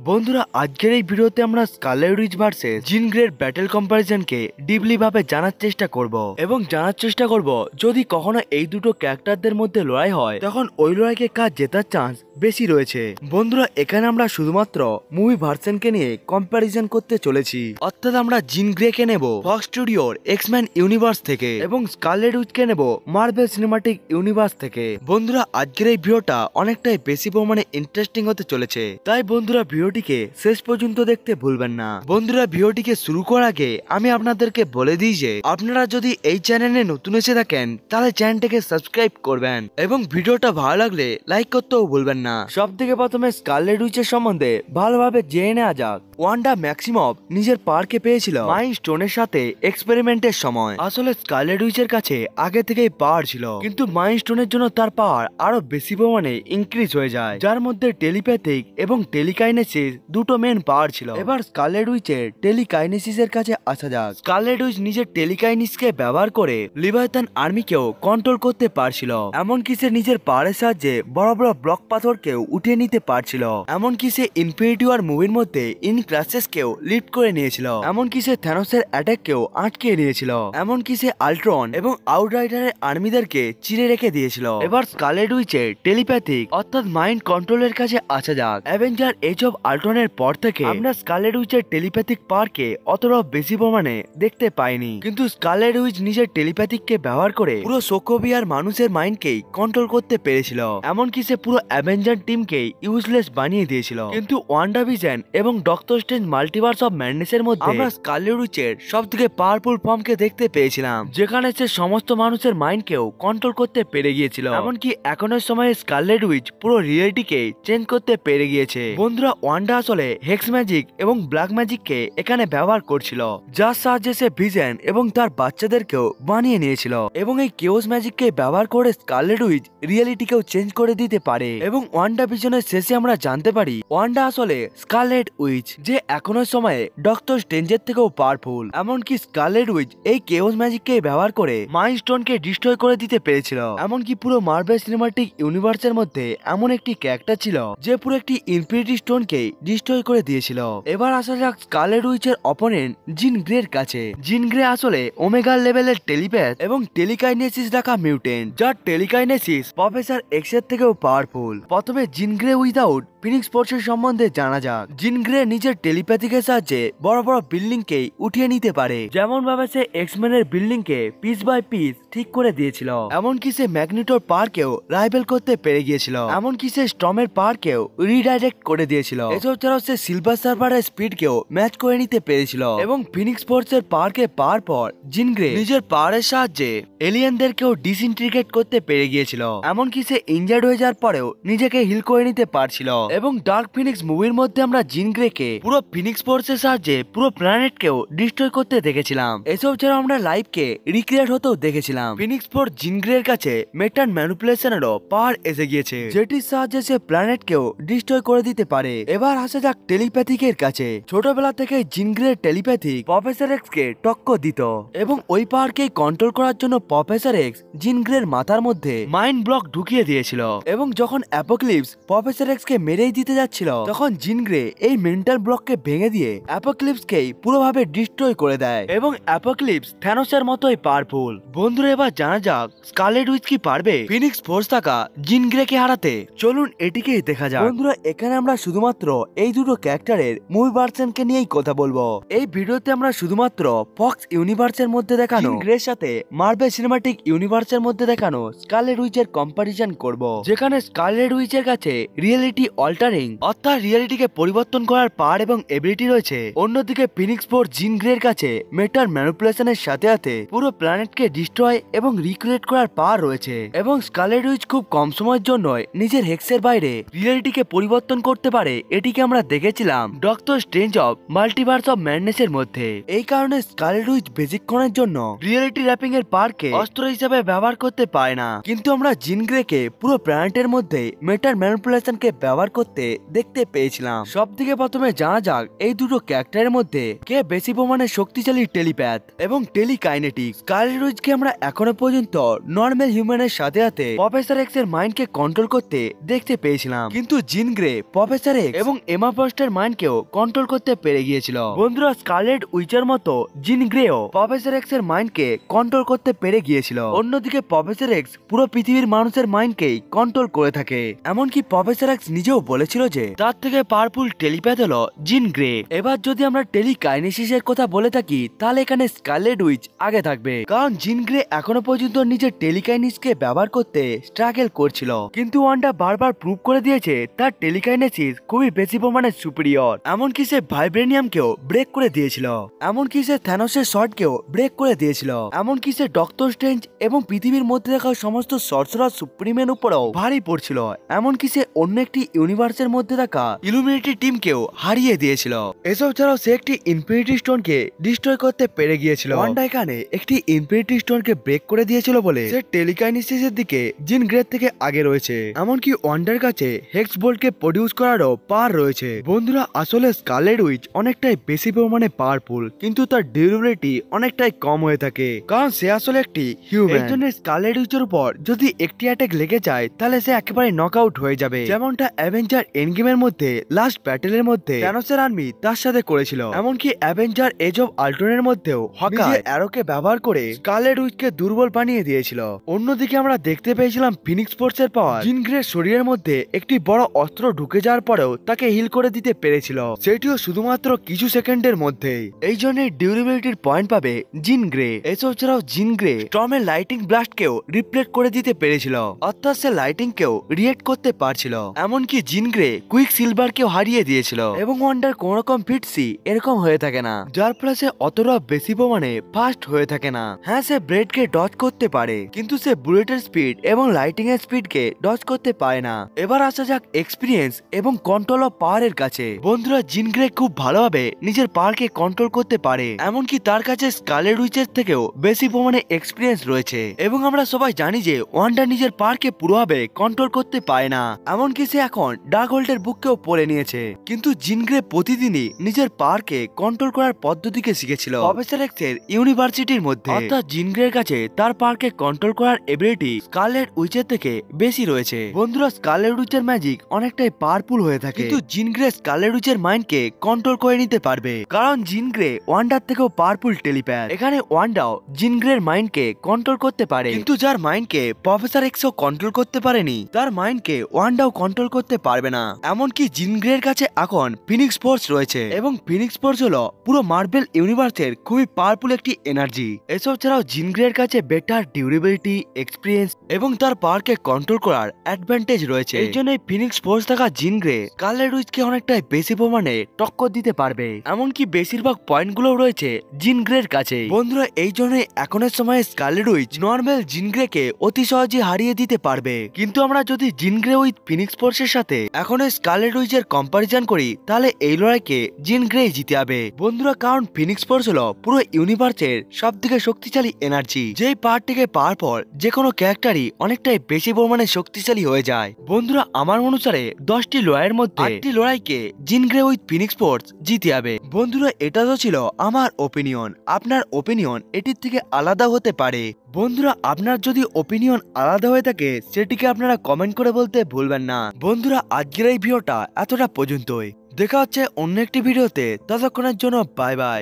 বন্ধুরা আজকের এই ভিডিওতে আমরা স্কারলেট উইচ ভার্সেস জিন গ্রের ব্যাটল কম্পারিজনকে ডিপলি ভাবে জানার চেষ্টা করব এবং জানার চেষ্টা করব যদি কখনো এই দুটো ক্যারেক্টারদের মধ্যে লড়াই হয় তখন ওই লড়াইকে কার জেতার চান্স বেশি রয়েছে। বন্ধুরা এখানে আমরা শুধুমাত্র মুভি ভার্সনকে নিয়ে কম্পারিজন করতে চলেছি, অর্থাৎ আমরা জিন গ্রেকে নেব ফক্স স্টুডিওর এক্সম্যান ইউনিভার্স থেকে এবং স্কারলেট উইচকে নেব মার্ভেল সিনেমাটিক ইউনিভার্স থেকে। বন্ধুরা আজকের এই ভিডিওটা অনেকটাই বেশি পরিমাণে ইন্টারেস্টিং হতে চলেছে, তাই বন্ধুরা ভিডিওটিকে শেষ পর্যন্ত দেখতে ভুলবেন না। বন্ধুরা ভিডিওটিকে শুরু করার আগে আমি আপনাদেরকে বলে দিই যে আপনারা যদি এই চ্যানেলে নতুন এসে থাকেন তাহলে চ্যানেলটাকে সাবস্ক্রাইব করবেন এবং ভিডিওটা ভালো লাগলে লাইক করতেও ভুলবেন না। সব থেকে প্রথমে স্কারলেট উইচের সম্বন্ধে ভালোভাবে জেনে নেওয়া যাক। ওয়ান্ডা ম্যাক্সিমফ নিজের পাওয়ারকে পেয়েছিল মাইন্ড স্টোনের সাথে এক্সপেরিমেন্টের সময়। আসলে স্কারলেট উইচের কাছে আগে থেকেই পাওয়ার ছিল, কিন্তু মাইন্ড স্টোনের জন্য তার পাওয়ার আরো বেশি পরিমাণে ইনক্রিজ হয়ে যায়, যার মধ্যে টেলিপ্যাথিক এবং টেলিকাইনেসিস দুটো মেন পাওয়ার ছিল। এবার স্কারলেট উইচের টেলিকাইনেসিসের কাছে আসা যাক। স্কারলেট উইচ নিজের টেলিকাইনেসিসকে ব্যবহার করে লিভাইথান আর্মিকেও কন্ট্রোল করতে পারছিল, এমনকি সে নিজের পাওয়ারের সাহায্যে বড় বড় ব্লক পাথরকেও উঠিয়ে নিতে পারছিল। এমনকি সে ইনফিনিটি ওয়ার মুভির মধ্যে ইন ক্রাসেসকেও লিড করে নিয়েছিল, এমনকি সে থ্যানোসের অ্যাটাককেও আটকে নিয়েছিল, এমনকি সে আল্ট্রন এবং আউটরাইডারের আর্মিদেরকে চিরে রেখে দিয়েছিল। এবার স্কারলেট উইচের টেলিপ্যাথিক অর্থাৎ মাইন্ড কন্ট্রোলের কাছে আসা যাক। অ্যাভেঞ্জার এজ অফ আল্ট্রনের পর থেকে আমরা স্কারলেট উইচের টেলিপ্যাথিক পাওয়ারকে অতটাও বেশি পরিমাণে দেখতে পাইনি, কিন্তু স্কারলেট উইচ নিজের টেলিপ্যাথিককে ব্যবহার করে পুরো সোকোভিয়ার মানুষের মাইন্ডকেই কন্ট্রোল করতে পেরেছিল, এমনকি সে পুরো অ্যাভেঞ্জার টিমকেই ইউজলেস বানিয়ে দিয়েছিল। কিন্তু ওয়ান্ডাভিশন এবং ডক্টর স্ট্রেঞ্জ মাল্টিভার্স অফ ম্যাডনেসের মধ্যে আমরা স্কারলেট উইচের সবথেকে পাওয়ারফুল ফর্মকে দেখতে পেয়েছিলাম, যেখানে সে সমস্ত মানুষের মাইন্ডকেও কন্ট্রোল করতে পেরে গিয়েছিল। এমনকি এখনের সময়ে স্কারলেট উইচ পুরো রিয়েলিটিকে চেঞ্জ করতে পেরে গিয়েছে। বন্ধুরা ওয়ান্ডা আসলে হেক্স ম্যাজিক এবং ব্ল্যাক ম্যাজিককে এখানে ব্যবহার করছিল, যার সাহায্যে সে ভিশন এবং তার বাচ্চাদেরকেও বানিয়ে নিয়েছিল, এবং এই কেওস ম্যাজিককে ব্যবহার করে স্কারলেট উইচ রিয়েলিটিকেও চেঞ্জ করে দিতে পারে। এবং ওয়ান্ডা ভিশনের শেষে আমরা জানতে পারি ওয়ান্ডা আসলে স্কারলেট উইচ, যে এখনের সময়ে ডক্টর স্ট্রেঞ্জের থেকেও পাওয়ারফুল। এমনকি স্কারলেট উইচ এই কেওস ম্যাজিককে ব্যবহার করে মাইন্ড স্টোনকে ডিস্ট্রয় করে দিতে পেরেছিল। এমনকি পুরো মার্ভেল সিনেমাটিক ইউনিভার্সের মধ্যে এমন একটি ক্যারেক্টার ছিল যে পুরো একটি ইনফিনিটি স্টোনকে ডিস্ট্রয় করে দিয়েছিল। এবার আসা যাক স্কারলেট উইচের অপোনেন্ট জিন গ্রের কাছে। জিন গ্রে আসলে ওমেগা লেভেলের টেলিপ্যাথ এবং টেলিকাইনেসিস রাখা মিউটেন্ট, যার টেলিকাইনেসিস প্রফেসর এক্স এর থেকেও পাওয়ারফুল। প্রথমে জিন গ্রে উইদাউট ফিনিক্স ফোর্সের সম্বন্ধে জানা যাক। জিন গ্রে নিজের টেলিপ্যাথিকের সাহায্যে বড় বড় বিল্ডিং কে উঠিয়ে নিতে পারে, যেমন ভাবে সে এক্সম্যানের বিল্ডিং কে পিস বাই পিস ঠিক করে দিয়েছিল। এমনকি সে ম্যাগনেটোর পাওয়ারকেও রাইভেল করতে পেরে গিয়েছিল, এমনকি সে স্টর্মের পাওয়ারকেও রিডাইরেক্ট করে দিয়েছিল। এসব ছাড়াও সে সিলভার সার্ভারের স্পিডকেও ম্যাচ করে নিতে পেরেছিল, এবং ফিনিক্স ফোর্সের পাওয়ারকে পাওয়ার পর জিন গ্রে নিজের পাওয়ারের সাহায্যে এলিয়েনদেরকেও ডিসইন্টিগ্রেট করতে পেরে গিয়েছিল। এমনকি সে ইনজার্ড হয়ে যাওয়ার পরেও নিজেকে হিল করে নিতে পারছিল। এবং ডার্ক ফিনিক্স মুভির মধ্যে আমরা জিন গ্রেকে পুরো ফিনিক্স ফোর্সের সাহায্যে পুরো প্ল্যানেটকেও ডিস্ট্রয় করতে দেখেছিলাম। এসব ছাড়াও আমরা লাইভকে রিক্রিয়েট হতেও দেখেছিলাম। ফিনিক্স ফোর্স জিন গ্রের কাছে মেটাল ম্যানিপুলেশনেরও পাওয়ার এসে গিয়েছে, যেটির সাহায্যে সে প্ল্যানেটকেও ডিস্ট্রয় করে দিতে পারে। এবার আসা যাক টেলিপ্যাথিকের কাছে। ছোটবেলা থেকে জিন গ্রের টেলিপ্যাথিক প্রফেসর এক্স কে টক্কর দিত, এবং ওই পাওয়ারকে কন্ট্রোল করার জন্য প্রফেসর এক্স জিন গ্রের মাথার মধ্যে মাইন্ড ব্লক ঢুকিয়ে দিয়েছিল। এবং যখন অ্যাপোক্লিপস প্রফেসর এক্স কে মেরেই দিতে যাচ্ছিল তখন জিন গ্রে এই মেন্টাল ব্লককে ভেঙে দিয়ে অ্যাপোক্লিপসকেই পুরোভাবে ডিস্ট্রয় করে দেয়, এবং অ্যাপোক্লিপস থ্যানোসের মতোই পাওয়ারফুল। বন্ধুরা এবার জানা যাক স্কারলেট উইচ কি পারবে ফিনিক্স ফোর্স থাকা জিন গ্রেকে হারাতে। চলুন এটিকেই দেখা যাক। বন্ধুরা এখানে আমরা শুধুমাত্র এই দুটো ক্যারেক্টারের মুভি ভার্সনকে নিয়েই কথা বলবো। এই ভিডিওতে আমরা শুধুমাত্র ফক্স ইউনিভার্সের মধ্যে দেখানো জিন গ্রের সাথে মার্ভেল সিনেমাটিক ইউনিভার্সের মধ্যে দেখানো স্কারলেট উইচের কম্পারিজন করব, যেখানে স্কারলেট উইচের কাছে রিয়েলিটি অল্টারিং অর্থাৎ রিয়েলিটিকে পরিবর্তন করার পাওয়ার এবং এবিলিটি রয়েছে। অন্যদিকে ফিনিক্স ফোর্স জিন গ্রের কাছে মেটাল ম্যানিপুলেশনের সাথে সাথে পুরো প্ল্যানেটকে ডিস্ট্রয় এবং রিক্রিয়েট করার পাওয়ার রয়েছে। এবং স্কারলেট উইচ খুব কম সময়ের জন্য নিজের হেক্সের বাইরে রিয়েলিটিকে পরিবর্তন করতে পারে, এটিকে আমরা দেখেছিলাম Doctor Strange of Multiverse of ম্যাডনেসের মধ্যে। এই কারণে স্কারলেট উইচ বেশিক্ষণের জন্য রিয়েলিটি র্যাপিং এর পাওয়ারকে অস্ত্র হিসেবে ব্যবহার করতে পারে না, কিন্তু আমরা জিন গ্রেকে পুরো প্ল্যানেটের মধ্যে মেটাল ম্যানিপুলেশনকে ব্যবহার করতে দেখতে পেয়েছিলাম। সব থেকে প্রথমে জানা যাক এই দুটো ক্যারেক্টারের মধ্যে কে বেশি পরিমাণে শক্তিশালী টেলিপ্যাথ এবং টেলিকাইনেটিক্স। স্কারলেট উইচকে আমরা এখনো পর্যন্ত নর্মাল হিউম্যানের সাথে সাথে প্রফেসর এক্স এর মাইন্ডকে কন্ট্রোল করতে দেখতে পেয়েছিলাম, কিন্তু জিন গ্রে প্রফেসর এক্স এবং এমা ফ্রস্টের মাইন্ডকেও কন্ট্রোল করতে পেরে গিয়েছিল। বন্ধুরা, স্কারলেট উইচের মতো জিন গ্রেও প্রফেসর এক্স এর মাইন্ডকে কন্ট্রোল করতে পেরে গিয়েছিল। অন্যদিকে প্রফেসর এক্স পুরো পৃথিবীর মানুষের মাইন্ডকেই কন্ট্রোল করে থাকে। এমনকি প্রফেসর এক্স নিজেও বলেছিল যে তার থেকে পাওয়ারফুল টেলিপ্যাথ হলো জিন গ্রে। এবার যদি আমরা টেলিকাইনেসিসের কথা বলে থাকি তাহলে এখানে স্কারলেট উইচ আগে থাকবে, কারণ জিন গ্রে এখনো পর্যন্ত নিজের টেলিকাইনেসিসকে ব্যবহার করতে স্ট্রাগল করছিল, কিন্তু ওয়ান্ডা বারবার প্রুভ করে দিয়েছে তার টেলিকাইনেসিস খুবই বেশি পরিমাণে সুপিরিয়র। এমনকি সে ভাইব্রেনিয়ামকেও ব্রেক করে দিয়েছিল, এমনকি সে থ্যানোসের শর্টকেও ব্রেক করে দিয়েছিল, এমনকি সে ডক্টর স্ট্রেঞ্জ এবং পৃথিবীর মধ্যে থাকা সমস্ত সর্সারার সুপ্রিমের উপরেও ভারী পড়ছিল, এমনকি সে অন্য একটি ইউনিভার্সের মধ্যে থাকা ইলুমিনেটি টিমকেও হারিয়ে দিয়েছিল। এসব ছাড়াও সে একটি ইনফিনিটি স্টোনকে ডিস্ট্রয় করতে পেরে গিয়েছিল। ওয়ান্ডা এখানে একটি ইনফিনিটি স্টোনকে ব্রেক করে দিয়েছিল বলে সে টেলিকাইনেসিসের দিকে জিন গ্রেড থেকে আগে রয়েছে। এমনকি ওয়ান্ডার কাছে হেক্স বোল্টকে প্রডিউস করারও পাওয়ার রয়েছে। বন্ধুরা, আসলে স্কারলেট উইচ অনেকটাই বেশি পরিমাণে পাওয়ারফুল, কিন্তু তার ডিউরেবিলিটি অনেকটাই কম হয়ে থাকে, কারণ সে আসলে একটি হিউম্যান। এই জন্য স্কারলেট উইচের উপর যদি একটি অ্যাটাক লেগে যায় তাহলে সে একেবারে নকআউট হয়ে যাবে, যেমনটা অ্যাভেঞ্জার এন্ডগেমের মধ্যে লাস্ট ব্যাটেলের মধ্যে থ্যানোসের আর্মি তার সাথে করেছিল। এমনকি অ্যাভেঞ্জার এজ অফ আল্ট্রনের মধ্যেও হকাই অ্যারোকে ব্যবহার করে স্কারলেট উইচকে দুর্বল বানিয়ে দিয়েছিল। অন্যদিকে আমরা দেখতে পেয়েছিলাম ফিনিক্স ফোর্সের পাওয়ার জিন গ্রের শরীরের মধ্যে একটি বড় অস্ত্র ঢুকে যাওয়ার পরেও তাকে হিল করে দিতে পেরেছিল, সেটিও শুধুমাত্র কিছু সেকেন্ডের মধ্যেই। এই জন্য ডিউরেবিলিটির পয়েন্ট পাবে জিন গ্রে। এসব ছাড়াও জিন গ্রে স্টর্মের লাইটিং ব্লাস্টকেও রিফ্লেক্ট করে দিতে পেরেছিল, অর্থাৎ সে লাইটিংকেও রিয়েক্ট করতে পারছিল। এমনকি জিন গ্রে কুইক সিলভারকেও হারিয়ে দিয়েছিল, এবং ওয়ান্ডার কোন রকম ফিটসি এরকম হয়ে থাকে না, যার ফলে সে অতটা বেশি পরিমাণে ফাস্ট হয়ে থাকে না। হ্যাঁ, সে ব্রেডকে ডজ করতে পারে, কিন্তু সে বুলেটের স্পিড এবং লাইটিং এর স্পিডকে ডজ করতে পারে না। এবার আসা যাক এক্সপিরিয়েন্স এবং কন্ট্রোল অফ পাওয়ারের কাছে। বন্ধুরা, জিন গ্রে খুব ভালোভাবে নিজের পাওয়ারকে কন্ট্রোল করতে পারে, এমনকি তার কাছে স্কারলেট উইচের থেকেও বেশি পরিমাণে এক্সপিরিয়েন্স রয়েছে। এবং আমরা সবাই জানি যে ওয়ান্ডা নিজের পাওয়ারকে পুরোভাবে কন্ট্রোল করতে পারে না, এমনকি সে এখন ডার্ক হোল্ডের বুককেও পড়ে নিয়েছে। কিন্তু জিন গ্রে প্রতিদিনই নিজের পাওয়ারকে কন্ট্রোল করার পদ্ধতিকে শিখেছিল প্রফেসর এক্স এর ইউনিভার্সিটির মধ্যে, অর্থাৎ জিন গ্রের কাছে তার পাওয়ারকে কন্ট্রোল করার এবিলিটি স্কারলেট উইচের থেকে বেশি রয়েছে। বন্ধুরা, স্কারলেট উইচের ম্যাজিক অনেকটাই পাওয়ারফুল হয়ে থাকে, কিন্তু জিন গ্রে স্কারলেট উইচের মাইন্ডকে কন্ট্রোল করে নিতে পারবে, কারণ জিন গ্রে ওয়ান্ডার থেকেও পাওয়ারফুল টেলিপ্যাথ। এখানে ওয়ান্ডাও জিন গ্রের মাইন্ডকে কন্ট্রোল করতে পারে, কিন্তু যার মাইন্ডকে প্রফেসর এক্সও কন্ট্রোল করতে পারেনি তার মাইন্ডকে ওয়ান্ডাও কন্ট্রোল করতে পারবে না। এমনকি জিন গ্রের কাছে এখন ফিনিক্স ফোর্স রয়েছে, এবং ফিনিক্স ফোর্স হলো পুরো মার্বেল ইউনিভার্সের খুবই পাওয়ারফুল একটি এনার্জি। এসব ছাড়াও জিন গ্রের কাছে বেটার ডিউরেবিলিটি, এক্সপিরিয়েন্স এবং তার পাওয়ারকে কন্ট্রোল করার অ্যাডভান্টেজ রয়েছে। এই জন্য ফিনিক্স ফোর্স থাকা জিন গ্রে স্কারলেট উইচকে অনেকটাই বেশি পরিমাণে টক্কর দিতে পারবে, এমনকি বেশিরভাগ পয়েন্টগুলো রয়েছে জিন গ্রের কাছে। বন্ধুরা, এই জন্যই এখনের সময় স্কারলেট উইচ নর্মাল জিন গ্রেকে অতি সহজে হারিয়ে দিতে পারবে, কিন্তু আমরা যদি জিন গ্রে উইথ ফিনিক্স ফোর্সের সাথে এখন স্কারলেট উইচের কম্পারিজন করি তাহলে এই লড়াইকে জিন গ্রে জিতে যাবে। বন্ধুরা, কারণ ফিনিক্স ফোর্স হলো পুরো ইউনিভার্সের সব থেকে শক্তিশালী এনার্জি, যেই পাওয়ারটিকে পাওয়ার পর যে কোনো ক্যারেক্টারই অনেকটাই বেশি পরিমাণে শক্তিশালী হয়ে যায়। বন্ধুরা, আমার অনুসারে 10টি লড়াইয়ের মধ্যে 8টি লড়াইকে জিন গ্রে উইথ ফিনিক্স ফোর্স জিতে যাবে। বন্ধুরা, এটা তো ছিল আমার ওপিনিয়ন, আপনার ওপিনিয়ন এটির থেকে আলাদা হতে পারে। বন্ধুরা, আপনার যদি ওপিনিয়ন আলাদা হয়ে থাকে সেটিকে আপনারা কমেন্ট করে বলতে ভুলবেন না। বন্ধুরা, আজকের এই ভিডিওটা এতটা পর্যন্তই, দেখা হচ্ছে অন্য একটি ভিডিওতে, ততক্ষণের জন্য বাই বাই।